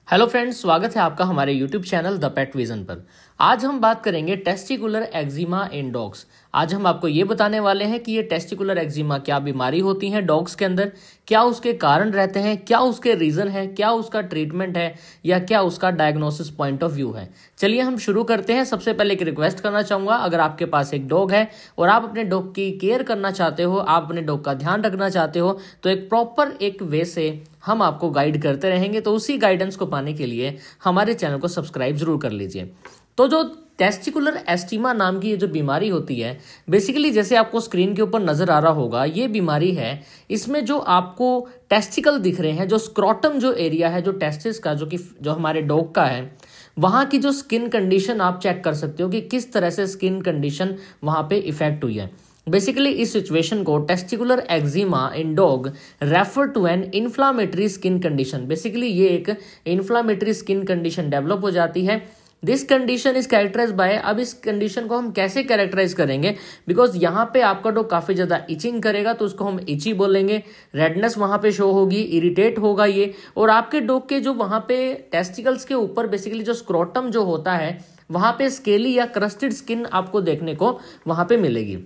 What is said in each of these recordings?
Hello friends, स्वागत है आपका हमारे YouTube channel the pet vision पर। आज हम बात करेंगे टेस्टिकुलर एक्जिमा इन डॉग्स। आज हम आपको ये बताने वाले हैं कि ये टेस्टिकुलर एक्जिमा क्या बीमारी होती है डॉग्स के अंदर, क्या उसके कारण रहते हैं, क्या उसके रीजन है, क्या उसका ट्रीटमेंट है या क्या उसका डायग्नोसिस पॉइंट ऑफ व्यू है। चलिए हम शुरू करते हैं। सबसे पहले एक रिक्वेस्ट करना चाहूंगा, अगर आपके पास एक डॉग है और आप अपने डॉग की केयर करना चाहते हो, आप अपने डॉग का ध्यान रखना चाहते हो, तो एक प्रॉपर एक वे से हम आपको गाइड करते रहेंगे। तो उसी गाइडेंस को पाने के लिए हमारे चैनल को सब्सक्राइब जरूर कर लीजिए। तो जो टेस्टिकुलर एस्टिमा नाम की ये जो बीमारी होती है, बेसिकली जैसे आपको स्क्रीन के ऊपर नजर आ रहा होगा, ये बीमारी है। इसमें जो आपको टेस्टिकल दिख रहे हैं, जो स्क्रोटम जो एरिया है, जो टेस्टिस का, जो हमारे डॉग का है, वहां की जो स्किन कंडीशन आप चेक कर सकते हो कि किस तरह से स्किन कंडीशन वहां पे इफेक्ट हुई है। बेसिकली इस सिचुएशन को testicular eczema in dog refer to an inflammatory skin condition. Basically ये एक इन्फ्लामेटरी स्किन कंडीशन डेवलप हो जाती है। This condition is characterise by, अब इस कंडीशन को हम कैसे कैरेक्टराइज करेंगे, बिकॉज यहाँ पे आपका डॉग काफी ज्यादा इचिंग करेगा तो उसको हम इची बोलेंगे। रेडनेस वहां पे शो होगी, इरिटेट होगा ये, और आपके डॉग के जो वहां पे टेस्टिकल्स के ऊपर बेसिकली जो स्क्रोटम जो होता है, वहां पे स्केली या क्रस्टेड स्किन आपको देखने को वहां पे मिलेगी।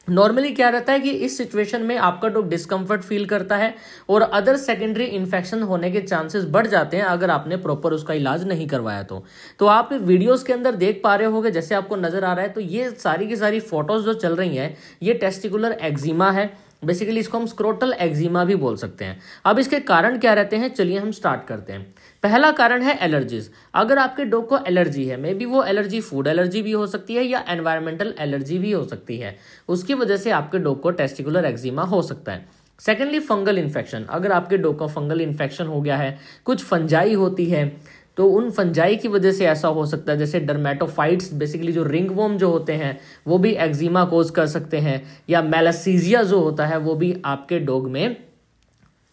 नॉर्मली क्या रहता है कि इस सिचुएशन में आपका डॉग डिस्कंफर्ट फील करता है और अदर सेकेंडरी इन्फेक्शन होने के चांसेस बढ़ जाते हैं अगर आपने प्रॉपर उसका इलाज नहीं करवाया तो आप वीडियोस के अंदर देख पा रहे होगे, जैसे आपको नजर आ रहा है, तो ये सारी की सारी फोटोज जो चल रही हैं, ये टेस्टिकुलर एक्जिमा है। बेसिकली इसको हम स्क्रोटल एक्जिमा भी बोल सकते हैं। अब इसके कारण क्या रहते हैं, चलिए हम स्टार्ट करते हैं। पहला कारण है एलर्जीज। अगर आपके डॉग को एलर्जी है, मे बी वो एलर्जी फूड एलर्जी भी हो सकती है या एनवायरमेंटल एलर्जी भी हो सकती है, उसकी वजह से आपके डॉग को टेस्टिकुलर एक्जिमा हो सकता है। Secondly fungal infection. अगर आपके डॉग का फंगल इन्फेक्शन हो गया है, कुछ फंजाई होती है, तो उन फंजाई की वजह से ऐसा हो सकता है। जैसे डर्मेटोफाइट्स, बेसिकली जो रिंगवॉर्म जो होते हैं, वो भी एक्जिमा कोज कर सकते हैं, या मेलासीजिया जो होता है वो भी आपके डॉग में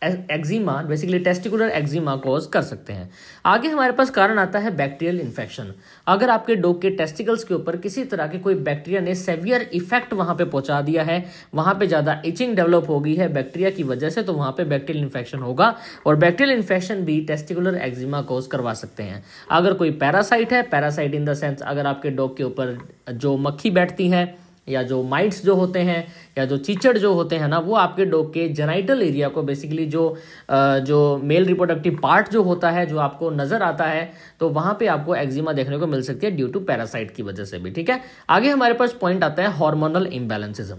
eczema, basically testicular eczema cause कर सकते हैं। आगे हमारे पास कारण आता है बैक्टीरियल इन्फेक्शन। अगर आपके डॉग के टेस्टिकल्स के ऊपर किसी तरह के कोई बैक्टीरिया ने सेवियर इफेक्ट वहां पे पहुंचा दिया है, वहां पे ज्यादा इचिंग डेवलप हो गई है बैक्टीरिया की वजह से, तो वहां पे बैक्टीरियल इन्फेक्शन होगा, और बैक्टीरियल इन्फेक्शन भी टेस्टिकुलर एक्जिमा कॉज करवा सकते हैं। अगर कोई पैरासाइट है, पैरासाइट इन द सेंस अगर आपके डॉग के ऊपर जो मक्खी बैठती है या जो माइट्स जो होते हैं या जो चीचड़ जो होते हैं ना, वो आपके डॉग के जेनाइटल एरिया को, बेसिकली जो मेल रिप्रोडक्टिव पार्ट जो होता है, जो आपको नजर आता है, तो वहां पे आपको एक्जिमा देखने को मिल सकती है ड्यू टू पैरासाइट की वजह से भी। ठीक है, आगे हमारे पास पॉइंट आता है हार्मोनल इम्बैलेंसेस।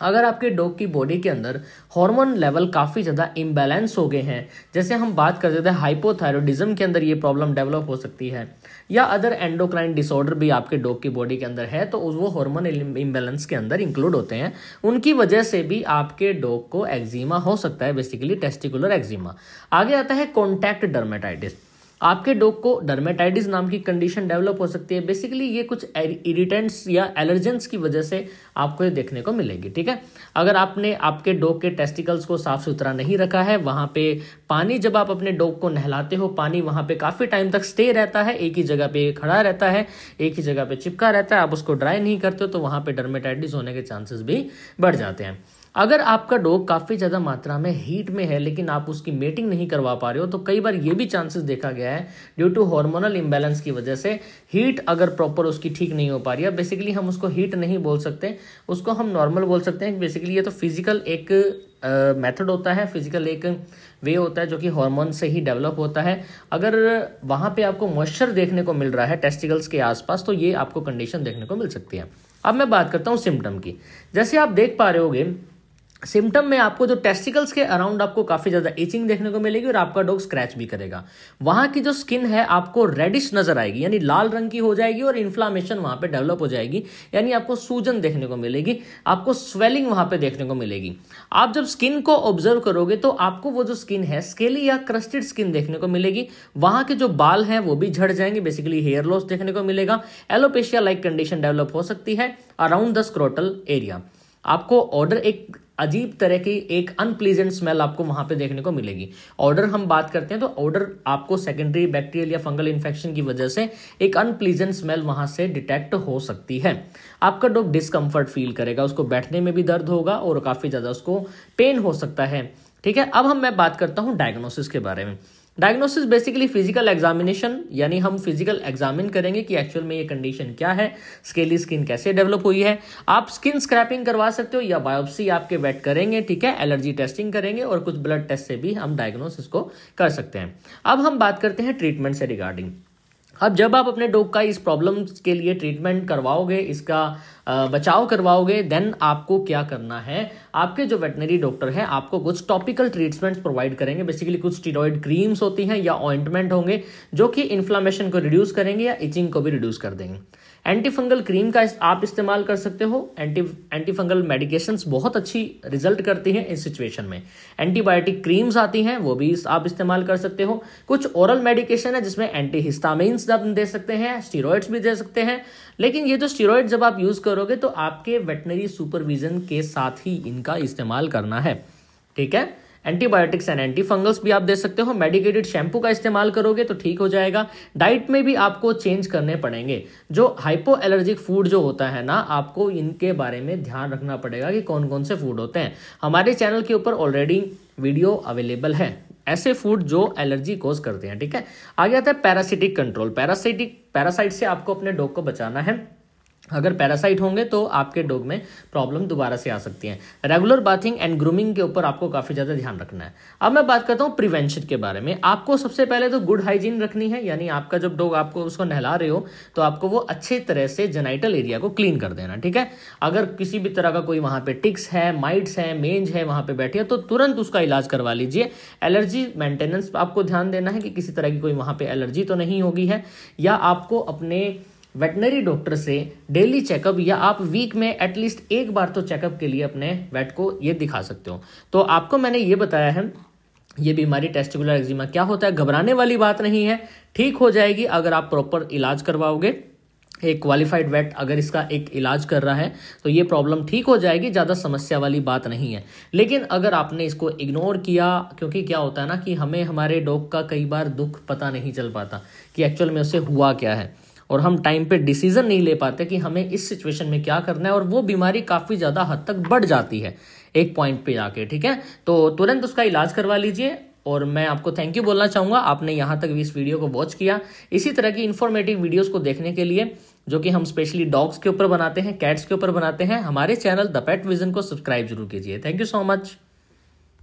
अगर आपके डॉग की बॉडी के अंदर हार्मोन लेवल काफ़ी ज़्यादा इम्बैलेंस हो गए हैं, जैसे हम बात करते थे हाइपोथायरॉयडिज्म के अंदर ये प्रॉब्लम डेवलप हो सकती है, या अदर एंडोक्राइन डिसऑर्डर भी आपके डॉग की बॉडी के अंदर है, तो वो हार्मोन इम्बैलेंस के अंदर इंक्लूड होते हैं। उनकी वजह से भी आपके डॉग को एक्जिमा हो सकता है, बेसिकली टेस्टिकुलर एक्जिमा। आगे आता है कॉन्टैक्ट डर्मेटाइटिस। आपके डॉग को डर्मेटाइटिस नाम की कंडीशन डेवलप हो सकती है। बेसिकली ये कुछ इरिटेंट्स या एलर्जेंस की वजह से आपको ये देखने को मिलेगी। ठीक है, अगर आपने आपके डॉग के टेस्टिकल्स को साफ सुथरा नहीं रखा है, वहां पे पानी, जब आप अपने डॉग को नहलाते हो, पानी वहां पे काफी टाइम तक स्टे रहता है, एक ही जगह पे खड़ा रहता है, एक ही जगह पे चिपका रहता है, आप उसको ड्राई नहीं करते हो, तो वहां पे डर्मेटाइटिस होने के चांसेस भी बढ़ जाते हैं। अगर आपका डॉग काफी ज्यादा मात्रा में हीट में है लेकिन आप उसकी मेटिंग नहीं करवा पा रहे हो, तो कई बार ये भी चांसेस देखा गया है ड्यू टू हार्मोनल इम्बैलेंस की वजह से हीट अगर प्रॉपर उसकी ठीक नहीं हो पा रही है। बेसिकली हम उसको हीट नहीं बोल सकते, उसको हम नॉर्मल बोल सकते हैं। बेसिकली ये तो फिजिकल एक मेथड होता है, फिजिकल एक वे होता है जो कि हार्मोन से ही डेवलप होता है। अगर वहां पे आपको मॉइस्चर देखने को मिल रहा है टेस्टिकल्स के आसपास, तो ये आपको कंडीशन देखने को मिल सकती है। अब मैं बात करता हूँ सिम्टम की। जैसे आप देख पा रहे होगे, सिम्टम में आपको जो टेस्टिकल्स के अराउंड आपको काफी ज्यादा इचिंग देखने को मिलेगी और आपका डॉग स्क्रैच भी करेगा। वहां की जो स्किन है आपको रेडिश नजर आएगी, यानी लाल रंग की हो जाएगी, और इन्फ्लामेशन वहां पे डेवलप हो जाएगी, यानी आपको सूजन देखने को मिलेगी, आपको स्वेलिंग वहां पे देखने को मिलेगी। आप जब स्किन को ऑब्जर्व करोगे तो आपको वो जो स्किन है स्केली या क्रस्टेड स्किन देखने को मिलेगी। वहां के जो बाल हैं वो भी झड़ जाएंगे, बेसिकली हेयर लॉस देखने को मिलेगा। एलोपेशिया लाइक कंडीशन डेवलप हो सकती है अराउंड द स्क्रोटल एरिया। आपको ऑर्डर एक अजीब तरह की एक अनप्लीजेंट स्मेल आपको वहां पे देखने को मिलेगी। ऑर्डर हम बात करते हैं तो ऑर्डर आपको सेकेंडरी बैक्टीरियल या फंगल इन्फेक्शन की वजह से एक अनप्लीजेंट स्मेल वहां से डिटेक्ट हो सकती है। आपका डॉग डिस्कंफर्ट फील करेगा, उसको बैठने में भी दर्द होगा और काफी ज्यादा उसको पेन हो सकता है। ठीक है, अब मैं बात करता हूं डायग्नोसिस के बारे में। डायग्नोसिस बेसिकली फिजिकल एग्जामिनेशन, यानी हम फिजिकल एग्जामिन करेंगे कि एक्चुअल में ये कंडीशन क्या है, स्केली स्किन कैसे डेवलप हुई है। आप स्किन स्क्रैपिंग करवा सकते हो या बायोप्सी आपके वेट करेंगे, ठीक है, एलर्जी टेस्टिंग करेंगे और कुछ ब्लड टेस्ट से भी हम डायग्नोसिस को कर सकते हैं। अब हम बात करते हैं ट्रीटमेंट से रिगार्डिंग। अब जब आप अपने डॉग का इस प्रॉब्लम के लिए ट्रीटमेंट करवाओगे, इसका बचाव करवाओगे, देन आपको क्या करना है, आपके जो वेटनरी डॉक्टर हैं आपको कुछ टॉपिकल ट्रीटमेंट्स प्रोवाइड करेंगे। बेसिकली कुछ स्टीरॉयड क्रीम्स होती हैं या ऑइंटमेंट होंगे जो कि इन्फ्लामेशन को रिड्यूस करेंगे या इचिंग को भी रिड्यूस कर देंगे। एंटी फंगल क्रीम का आप इस्तेमाल कर सकते हो। एंटी फंगल मेडिकेशंस बहुत अच्छी रिजल्ट करती हैं इस सिचुएशन में। एंटीबायोटिक क्रीम्स आती हैं, वो भी आप इस्तेमाल कर सकते हो। कुछ ओरल मेडिकेशन है जिसमें एंटी हिस्टामिन्स आप दे सकते हैं, स्टीरॉयड्स भी दे सकते हैं। लेकिन ये जो स्टीरॉयड जब आप यूज करोगे तो आपके वेटनरी सुपरविजन के साथ ही इनका इस्तेमाल करना है, ठीक है। एंटीबायोटिक्स एंड एंटी फंगल्स भी आप दे सकते हो। मेडिकेटेड शैम्पू का इस्तेमाल करोगे तो ठीक हो जाएगा। डाइट में भी आपको चेंज करने पड़ेंगे। जो हाइपो एलर्जिक फूड जो होता है ना, आपको इनके बारे में ध्यान रखना पड़ेगा कि कौन कौन से फूड होते हैं। हमारे चैनल के ऊपर ऑलरेडी वीडियो अवेलेबल है ऐसे फूड जो एलर्जी कोज करते हैं, ठीक है। आगे आता है पैरासिटिक कंट्रोल। पैरासाइट से आपको अपने डॉग को बचाना है। अगर पैरासाइट होंगे तो आपके डॉग में प्रॉब्लम दोबारा से आ सकती है। रेगुलर बाथिंग एंड ग्रूमिंग के ऊपर आपको काफी ज्यादा ध्यान रखना है। अब मैं बात करता हूँ प्रिवेंशन के बारे में। आपको सबसे पहले तो गुड हाइजीन रखनी है, यानी आपका जब डॉग आपको उसको नहला रहे हो तो आपको वो अच्छे तरह से जेनाइटल एरिया को क्लीन कर देना, ठीक है। अगर किसी भी तरह का कोई वहां पे टिक्स है, माइट्स है, मेंज है वहां पे बैठी है तो तुरंत उसका इलाज करवा लीजिए। एलर्जी मेंटेनेंस आपको ध्यान देना है कि किसी तरह की कोई वहां पे एलर्जी तो नहीं होगी है। या आपको अपने वेटनरी डॉक्टर से डेली चेकअप या आप वीक में एटलीस्ट एक बार तो चेकअप के लिए अपने वेट को ये दिखा सकते हो। तो आपको मैंने ये बताया है ये बीमारी टेस्टिकुलर एक्जिमा क्या होता है। घबराने वाली बात नहीं है, ठीक हो जाएगी अगर आप प्रॉपर इलाज करवाओगे। एक क्वालिफाइड वेट अगर इसका एक इलाज कर रहा है तो ये प्रॉब्लम ठीक हो जाएगी, ज़्यादा समस्या वाली बात नहीं है। लेकिन अगर आपने इसको इग्नोर किया, क्योंकि क्या होता है ना कि हमें हमारे डॉग का कई बार दुख पता नहीं चल पाता कि एक्चुअल में उसे हुआ क्या है, और हम टाइम पे डिसीजन नहीं ले पाते कि हमें इस सिचुएशन में क्या करना है, और वो बीमारी काफ़ी ज़्यादा हद तक बढ़ जाती है एक पॉइंट पे जाके, ठीक है। तो तुरंत उसका इलाज करवा लीजिए। और मैं आपको थैंक यू बोलना चाहूँगा, आपने यहाँ तक इस वीडियो को वॉच किया। इसी तरह की इन्फॉर्मेटिव वीडियोस को देखने के लिए जो कि हम स्पेशली डॉग्स के ऊपर बनाते हैं, कैट्स के ऊपर बनाते हैं, हमारे चैनल द पेट विजन को सब्सक्राइब जरूर कीजिए। Thank you so much.